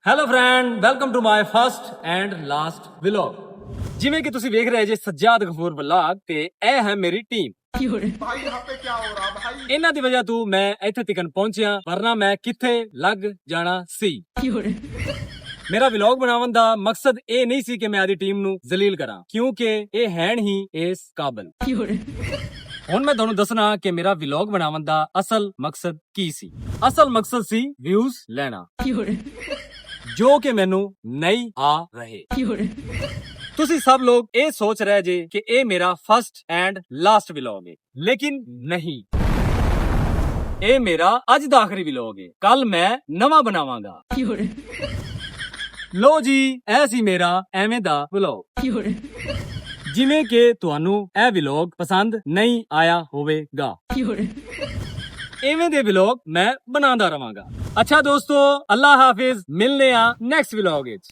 Hello friend, welcome to my first and last vlog. ਜਿਵੇਂ ਕਿ ਤੁਸੀਂ ਵੇਖ ਰਹੇ ਜੇ ਸੱਜਾਦ ਗਫੂਰ ਵਲੌਗ ਤੇ ਇਹ ਹੈ ਮੇਰੀ ਟੀਮ। भाई यहाँ पे क्या हो रहा भाई। ਇਹਨਾਂ ਦੀ ਵਜ੍ਹਾ ਤੋਂ ਮੈਂ ਇੱਥੇ ਤੱਕ ਪਹੁੰਚਿਆ, ਵਰਨਾ ਮੈਂ ਕਿੱਥੇ ਲੱਗ ਜਾਣਾ ਸੀ। ਮੇਰਾ ਵਲੌਗ ਬਣਾਉਣ ਦਾ ਮਕਸਦ ਇਹ ਨਹੀਂ ਸੀ ਕਿ ਮੈਂ ਆਦੀ ਟੀਮ ਨੂੰ ਜ਼ਲੀਲ ਕਰਾਂ, ਕਿਉਂਕਿ ਇਹ ਹੈ ਹੀ ਇਸ ਕਾਬਲ। ਹੁਣ ਮੈਂ ਤੁਹਾਨੂੰ ਦੱਸਣਾ ਕਿ ਮੇਰਾ ਵਲੌਗ ਬਣਾਉਣ ਦਾ ਅਸਲ ਮਕਸਦ ਕੀ ਸੀ। ਅਸਲ ਮਕਸਦ ਸੀ ਵਿਊਜ਼ ਲੈਣਾ, ਜੋ ਕਿ ਮੈਨੂੰ ਨਹੀਂ ਆ ਰਹੇ। ਤੁਸੀਂ ਸਭ ਲੋਗ ਇਹ ਸੋਚ ਰਹੇ ਜੇ ਕਿ ਇਹ ਮੇਰਾ ਫਸਟ ਐਂਡ ਲਾਸਟ ਵਲੌਗ ਹੈ, ਲੇਕਿਨ ਨਹੀਂ, ਇਹ ਮੇਰਾ ਅੱਜ ਦਾ ਆਖਰੀ ਵਲੌਗ ਹੈ। ਕੱਲ ਮੈਂ ਨਵਾਂ ਬਣਾਵਾਂਗਾ। ਲੋ ਜੀ, ਇਹ ਸੀ ਮੇਰਾ ਐਵੇਂ ਦਾ ਵਲੌਗ। ਜਿਵੇਂ ਕਿ ਤੁਹਾਨੂੰ ਇਹ ਵਲੌਗ ਪਸੰਦ ਨਹੀਂ ਆਇਆ ਹੋਵੇਗਾ, ਇਵੇਂ ਦੇ ਵਲੌਗ ਮੈਂ ਬਣਾਉਂਦਾ ਰਵਾਂਗਾ। ਅੱਛਾ ਦੋਸਤੋ, ਅੱਲਾ ਹਾਫਿਜ਼, ਮਿਲਨੇ ਆ ਨੈਕਸਟ ਵਲੌਗ ਵਿੱਚ।